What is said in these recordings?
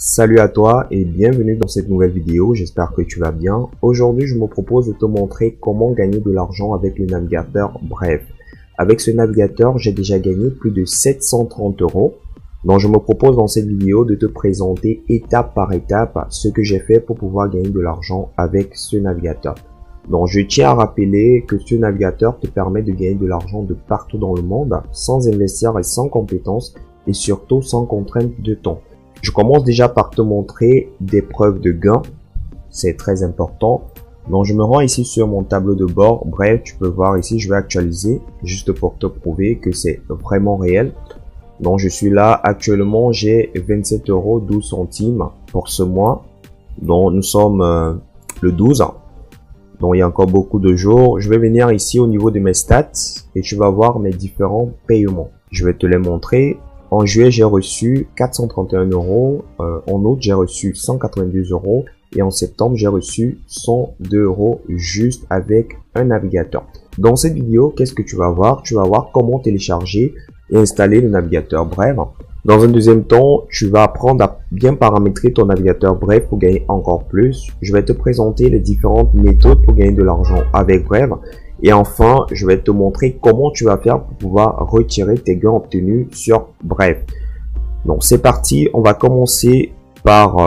Salut à toi et bienvenue dans cette nouvelle vidéo, j'espère que tu vas bien. Aujourd'hui, je me propose de te montrer comment gagner de l'argent avec le navigateur Brave. Avec ce navigateur, j'ai déjà gagné plus de 730 €. Donc, je me propose dans cette vidéo de te présenter étape par étape ce que j'ai fait pour pouvoir gagner de l'argent avec ce navigateur. Donc, je tiens à rappeler que ce navigateur te permet de gagner de l'argent de partout dans le monde, sans investir et sans compétences et surtout sans contrainte de temps. Je commence déjà par te montrer des preuves de gain, c'est très important. Donc je me rends ici sur mon tableau de bord. Bref, tu peux voir ici, je vais actualiser juste pour te prouver que c'est vraiment réel. Donc je suis là, actuellement j'ai 27,12 € pour ce mois. Donc nous sommes le 12. Donc il y a encore beaucoup de jours. Je vais venir ici au niveau de mes stats et tu vas voir mes différents paiements. Je vais te les montrer. En juillet, j'ai reçu 431 €. En août, j'ai reçu 192 € et en septembre, j'ai reçu 102 € juste avec un navigateur. Dans cette vidéo, qu'est-ce que tu vas voir? Tu vas voir comment télécharger et installer le navigateur Brave. Dans un deuxième temps, tu vas apprendre à bien paramétrer ton navigateur Brave pour gagner encore plus. Je vais te présenter les différentes méthodes pour gagner de l'argent avec Brave. Et enfin, je vais te montrer comment tu vas faire pour pouvoir retirer tes gains obtenus sur Brave. Donc c'est parti, on va commencer par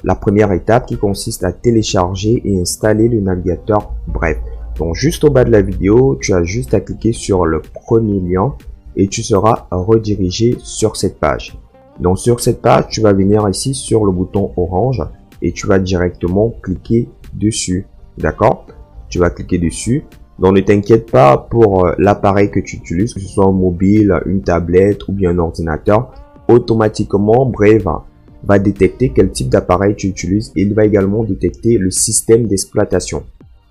la première étape qui consiste à télécharger et installer le navigateur Brave. Donc juste au bas de la vidéo, tu as juste à cliquer sur le premier lien et tu seras redirigé sur cette page. Donc sur cette page, tu vas venir ici sur le bouton orange et tu vas directement cliquer dessus. D'accord? Tu vas cliquer dessus. Donc ne t'inquiète pas pour l'appareil que tu utilises, que ce soit un mobile, une tablette ou bien un ordinateur. Automatiquement, Brave va détecter quel type d'appareil tu utilises et il va également détecter le système d'exploitation.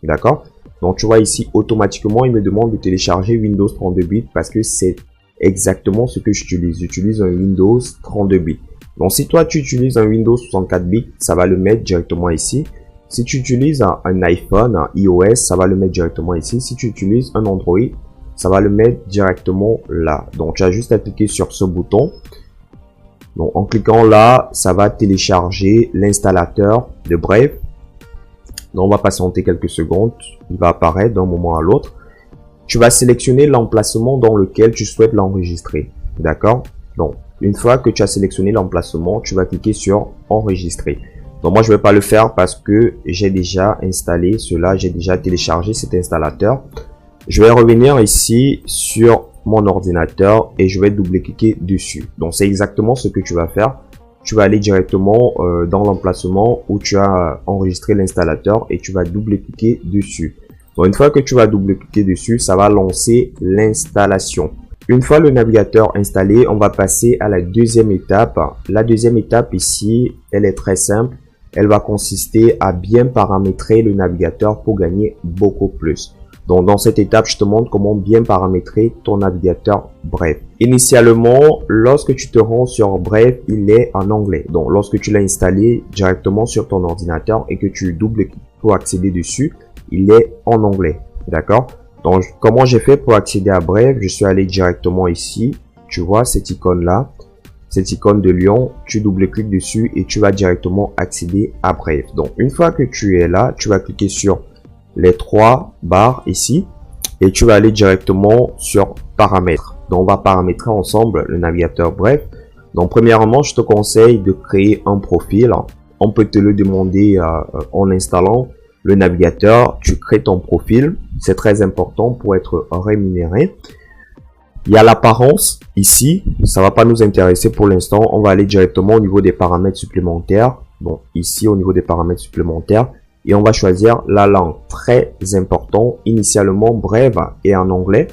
D'accord? Donc tu vois ici, automatiquement, il me demande de télécharger Windows 32 bits parce que c'est exactement ce que j'utilise. J'utilise un Windows 32 bits. Donc si toi tu utilises un Windows 64 bits, ça va le mettre directement ici. Si tu utilises un iPhone, un iOS, ça va le mettre directement ici. Si tu utilises un Android, ça va le mettre directement là. Donc, tu as juste à cliquer sur ce bouton. Donc, en cliquant là, ça va télécharger l'installateur de Brave. Donc, on va patienter quelques secondes. Il va apparaître d'un moment à l'autre. Tu vas sélectionner l'emplacement dans lequel tu souhaites l'enregistrer. D'accord? Donc, une fois que tu as sélectionné l'emplacement, tu vas cliquer sur enregistrer. Donc moi je vais pas le faire parce que j'ai déjà installé cela, j'ai déjà téléchargé cet installateur. Je vais revenir ici sur mon ordinateur et je vais double-cliquer dessus. Donc c'est exactement ce que tu vas faire. Tu vas aller directement dans l'emplacement où tu as enregistré l'installateur et tu vas double-cliquer dessus. Donc une fois que tu vas double-cliquer dessus, ça va lancer l'installation. Une fois le navigateur installé, on va passer à la deuxième étape. La deuxième étape ici, elle est très simple. Elle va consister à bien paramétrer le navigateur pour gagner beaucoup plus. Donc, dans cette étape, je te montre comment bien paramétrer ton navigateur Brave. Initialement, lorsque tu te rends sur Brave, il est en anglais. Donc, lorsque tu l'as installé directement sur ton ordinateur et que tu double-cliques pour accéder dessus, il est en anglais. D'accord? Donc, comment j'ai fait pour accéder à Brave? Je suis allé directement ici. Tu vois cette icône-là. Cette icône de lion, tu double-cliques dessus et tu vas directement accéder à Brave. Donc, une fois que tu es là, tu vas cliquer sur les trois barres ici et tu vas aller directement sur paramètres. Donc, on va paramétrer ensemble le navigateur Brave. Donc, premièrement, je te conseille de créer un profil. On peut te le demander en installant le navigateur. Tu crées ton profil. C'est très important pour être rémunéré. Il y a l'apparence ici, ça va pas nous intéresser pour l'instant. On va aller directement au niveau des paramètres supplémentaires. Bon, ici au niveau des paramètres supplémentaires et on va choisir la langue. Très important. Initialement, Brave est en anglais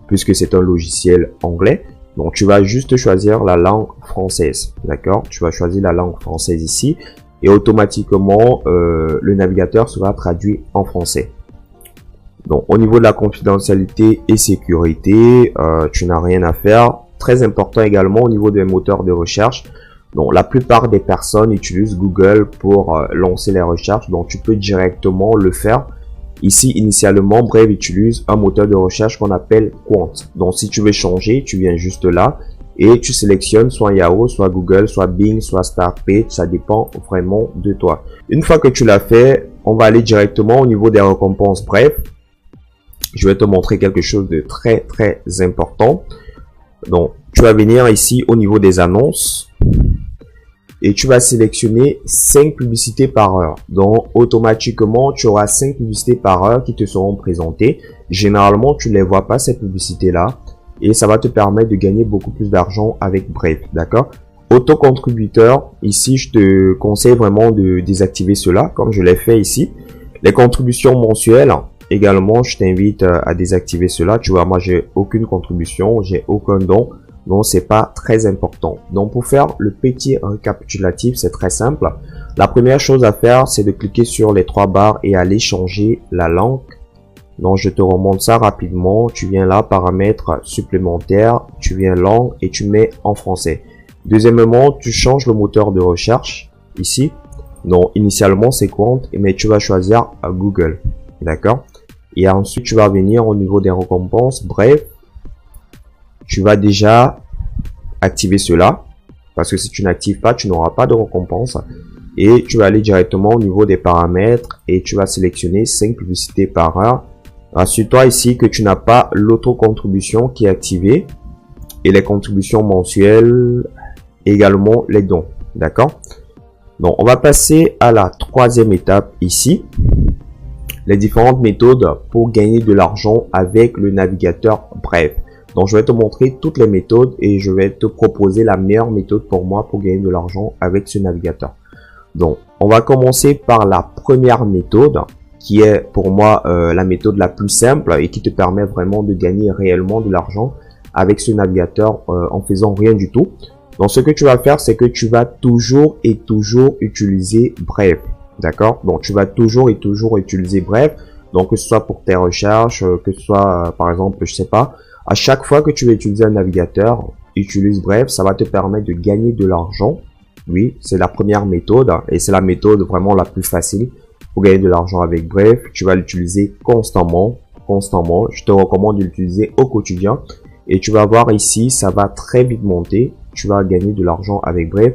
puisque c'est un logiciel anglais. Donc tu vas juste choisir la langue française, d'accord? Tu vas choisir la langue française ici et automatiquement le navigateur sera traduit en français. Donc, au niveau de la confidentialité et sécurité, tu n'as rien à faire. Très important également au niveau des moteurs de recherche. Donc, la plupart des personnes utilisent Google pour lancer les recherches. Donc, tu peux directement le faire. Ici, initialement, Brave utilise un moteur de recherche qu'on appelle Qwant. Donc, si tu veux changer, tu viens juste là et tu sélectionnes soit Yahoo, soit Google, soit Bing, soit Startpage, ça dépend vraiment de toi. Une fois que tu l'as fait, on va aller directement au niveau des récompenses. Bref, je vais te montrer quelque chose de très important. Donc, tu vas venir ici au niveau des annonces et tu vas sélectionner 5 publicités par heure. Donc, automatiquement, tu auras 5 publicités par heure qui te seront présentées. Généralement, tu ne les vois pas, ces publicités-là. Et ça va te permettre de gagner beaucoup plus d'argent avec Brave, d'accord? Auto-contributeur, ici, je te conseille vraiment de désactiver cela, comme je l'ai fait ici. Les contributions mensuelles, également, je t'invite à désactiver cela. Tu vois, moi, j'ai aucune contribution, j'ai aucun don. Donc, c'est pas très important. Donc, pour faire le petit récapitulatif, c'est très simple. La première chose à faire, c'est de cliquer sur les 3 barres et aller changer la langue. Donc, je te remonte ça rapidement. Tu viens là, paramètres supplémentaires, tu viens langue et tu mets en français. Deuxièmement, tu changes le moteur de recherche ici. Donc, initialement, c'est compte, mais tu vas choisir Google. D'accord? Et ensuite, tu vas venir au niveau des récompenses. Bref, tu vas déjà activer cela. Parce que si tu n'actives pas, tu n'auras pas de récompense. Et tu vas aller directement au niveau des paramètres et tu vas sélectionner 5 publicités par heure. Rassure-toi ici que tu n'as pas l'auto-contribution qui est activée et les contributions mensuelles, également les dons. D'accord? Donc, on va passer à la 3e étape ici. Les différentes méthodes pour gagner de l'argent avec le navigateur Brave. Donc, je vais te montrer toutes les méthodes et je vais te proposer la meilleure méthode pour moi pour gagner de l'argent avec ce navigateur. Donc, on va commencer par la première méthode qui est pour moi la méthode la plus simple et qui te permet vraiment de gagner réellement de l'argent avec ce navigateur en faisant rien du tout. Donc, ce que tu vas faire, c'est que tu vas toujours utiliser Brave. D'accord? Donc, tu vas toujours utiliser Brave. Donc, que ce soit pour tes recherches, que ce soit, par exemple, je sais pas, à chaque fois que tu vas utiliser un navigateur, utilise Brave, ça va te permettre de gagner de l'argent. Oui, c'est la première méthode et c'est la méthode vraiment la plus facile pour gagner de l'argent avec Brave. Tu vas l'utiliser constamment. Je te recommande de l'utiliser au quotidien et tu vas voir ici, ça va très vite monter. Tu vas gagner de l'argent avec Brave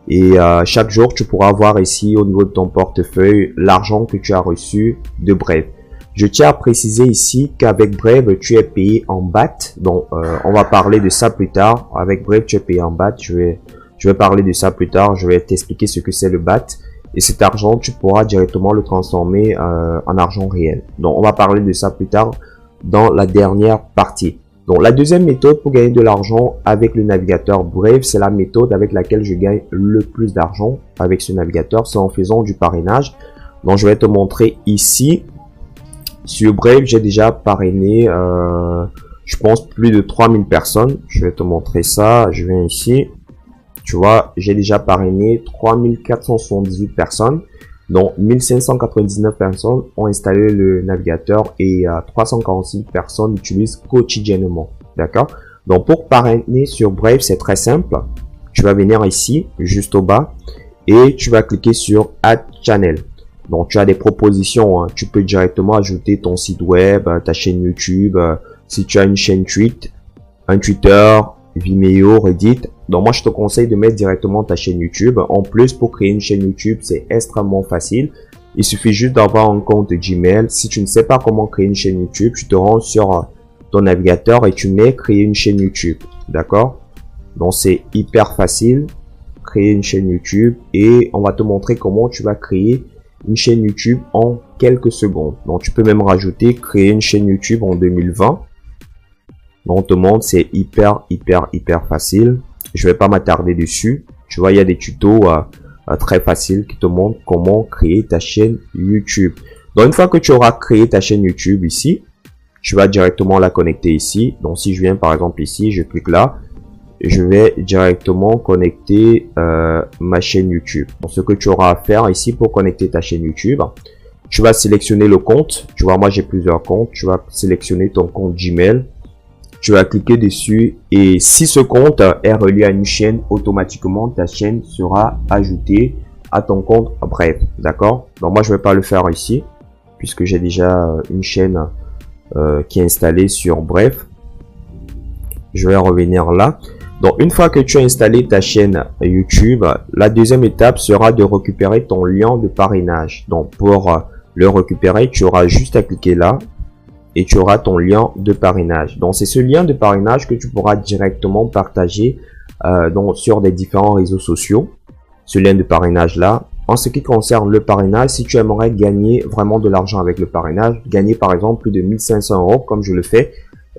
et chaque jour, tu pourras voir ici au niveau de ton portefeuille l'argent que tu as reçu de Brave. Je tiens à préciser ici qu'avec Brave, tu es payé en BAT. Donc, on va parler de ça plus tard. Avec Brave, tu es payé en BAT. Je vais parler de ça plus tard. Je vais t'expliquer ce que c'est le BAT. Et cet argent, tu pourras directement le transformer en argent réel. Donc, on va parler de ça plus tard dans la dernière partie. Donc, la deuxième méthode pour gagner de l'argent avec le navigateur Brave, c'est la méthode avec laquelle je gagne le plus d'argent avec ce navigateur. C'est en faisant du parrainage. Donc, je vais te montrer ici. Sur Brave, j'ai déjà parrainé, je pense, plus de 3000 personnes. Je vais te montrer ça. Je viens ici. Tu vois, j'ai déjà parrainé 3478 personnes. Donc, 1599 personnes ont installé le navigateur et 346 personnes l'utilisent quotidiennement. D'accord? Donc, pour parrainer sur Brave, c'est très simple. Tu vas venir ici, juste au bas, et tu vas cliquer sur Add Channel. Donc, tu as des propositions. Hein. Tu peux directement ajouter ton site web, ta chaîne YouTube, si tu as une chaîne Twitter, un Twitter, Vimeo, Reddit. Donc, moi, je te conseille de mettre directement ta chaîne YouTube. En plus, pour créer une chaîne YouTube, c'est extrêmement facile. Il suffit juste d'avoir un compte Gmail. Si tu ne sais pas comment créer une chaîne YouTube, tu te rends sur ton navigateur et tu mets créer une chaîne YouTube. D'accord? Donc, c'est hyper facile. Créer une chaîne YouTube et on va te montrer comment tu vas créer une chaîne YouTube en quelques secondes. Donc, tu peux même rajouter créer une chaîne YouTube en 2020. Donc, on te montre, c'est hyper facile. Je vais pas m'attarder dessus. Tu vois, il y a des tutos très faciles qui te montrent comment créer ta chaîne YouTube. Donc, une fois que tu auras créé ta chaîne YouTube ici, tu vas directement la connecter ici. Donc, si je viens par exemple ici, je clique là. Je vais directement connecter ma chaîne YouTube. Donc, ce que tu auras à faire ici pour connecter ta chaîne YouTube, tu vas sélectionner le compte. Tu vois, moi j'ai plusieurs comptes. Tu vas sélectionner ton compte Gmail. Tu vas cliquer dessus et si ce compte est relié à une chaîne, automatiquement ta chaîne sera ajoutée à ton compte Brave. D'accord? Donc moi je vais pas le faire ici puisque j'ai déjà une chaîne qui est installée sur Brave. Je vais revenir là. Donc une fois que tu as installé ta chaîne YouTube, la deuxième étape sera de récupérer ton lien de parrainage. Donc pour le récupérer, tu auras juste à cliquer là et tu auras ton lien de parrainage. Donc c'est ce lien de parrainage que tu pourras directement partager sur des différents réseaux sociaux. Ce lien de parrainage là. En ce qui concerne le parrainage, si tu aimerais gagner vraiment de l'argent avec le parrainage, gagner par exemple plus de 1500 € comme je le fais,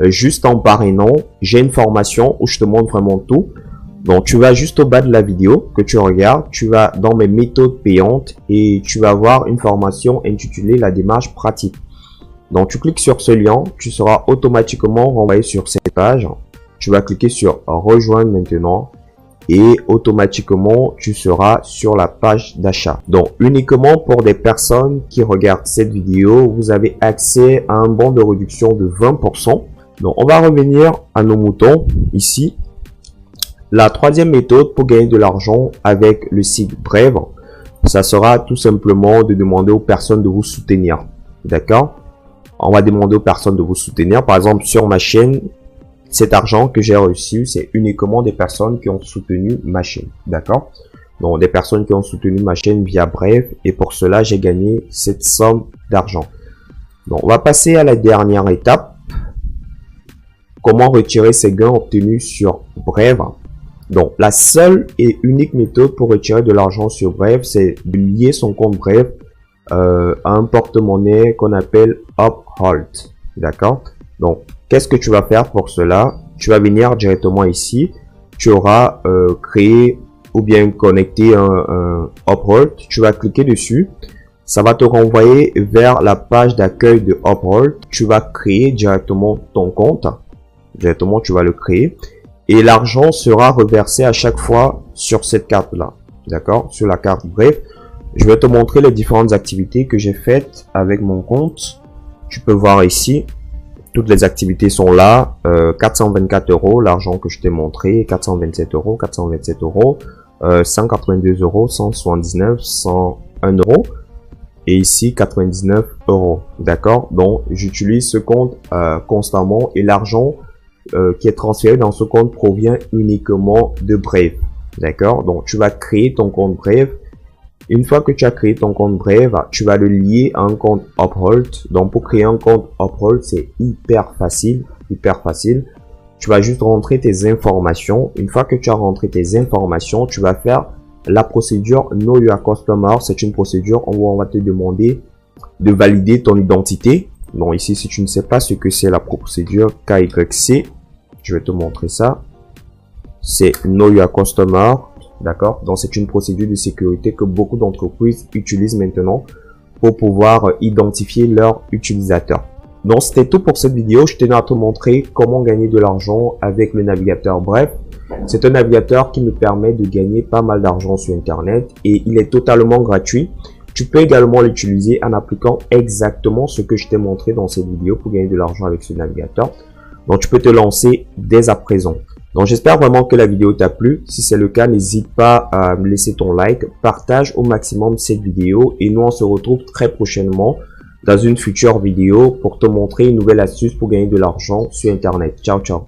juste en parrainant, j'ai une formation où je te montre vraiment tout. Donc tu vas juste au bas de la vidéo que tu regardes, tu vas dans mes méthodes payantes et tu vas voir une formation intitulée la démarche pratique. Donc tu cliques sur ce lien, tu seras automatiquement renvoyé sur cette page. Tu vas cliquer sur rejoindre maintenant. Et automatiquement, tu seras sur la page d'achat. Donc, uniquement pour des personnes qui regardent cette vidéo, vous avez accès à un bon de réduction de 20%. Donc, on va revenir à nos moutons ici. La troisième méthode pour gagner de l'argent avec le site Brave, ça sera tout simplement de demander aux personnes de vous soutenir. D'accord? On va demander aux personnes de vous soutenir. Par exemple, sur ma chaîne, cet argent que j'ai reçu, c'est uniquement des personnes qui ont soutenu ma chaîne. D'accord? Donc, des personnes qui ont soutenu ma chaîne via Brave. Et pour cela, j'ai gagné cette somme d'argent. Donc, on va passer à la dernière étape. Comment retirer ces gains obtenus sur Brave? Donc, la seule et unique méthode pour retirer de l'argent sur Brave, c'est de lier son compte Brave à un porte-monnaie qu'on appelle Uphold. D'accord? Donc, qu'est-ce que tu vas faire pour cela? Tu vas venir directement ici. Tu auras créé ou bien connecté un Uphold. Tu vas cliquer dessus. Ça va te renvoyer vers la page d'accueil de Uphold. Tu vas créer directement ton compte. Directement, tu vas le créer. Et l'argent sera reversé à chaque fois sur cette carte-là. D'accord? Sur la carte Brave. Je vais te montrer les différentes activités que j'ai faites avec mon compte. Tu peux voir ici. Toutes les activités sont là. 424 €, l'argent que je t'ai montré. 427 €, 427 €, 182 €, 179, 101 €. Et ici, 99 €. D'accord? Donc, j'utilise ce compte constamment. Et l'argent qui est transféré dans ce compte provient uniquement de Brave. D'accord? Donc, tu vas créer ton compte Brave. Une fois que tu as créé ton compte Brave, tu vas le lier à un compte Uphold. Donc, pour créer un compte Uphold, c'est hyper facile, hyper facile. Tu vas juste rentrer tes informations. Une fois que tu as rentré tes informations, tu vas faire la procédure Know Your Customer. C'est une procédure où on va te demander de valider ton identité. Donc, ici, si tu ne sais pas ce que c'est la procédure KYC, je vais te montrer ça. C'est Know Your Customer. D'accord? Donc, c'est une procédure de sécurité que beaucoup d'entreprises utilisent maintenant pour pouvoir identifier leurs utilisateurs. Donc, c'était tout pour cette vidéo. Je tenais à te montrer comment gagner de l'argent avec le navigateur Brave. C'est un navigateur qui me permet de gagner pas mal d'argent sur Internet et il est totalement gratuit. Tu peux également l'utiliser en appliquant exactement ce que je t'ai montré dans cette vidéo pour gagner de l'argent avec ce navigateur. Donc, tu peux te lancer dès à présent. Donc, j'espère vraiment que la vidéo t'a plu. Si c'est le cas, n'hésite pas à me laisser ton like, partage au maximum cette vidéo et nous on se retrouve très prochainement dans une future vidéo pour te montrer une nouvelle astuce pour gagner de l'argent sur Internet. Ciao, ciao.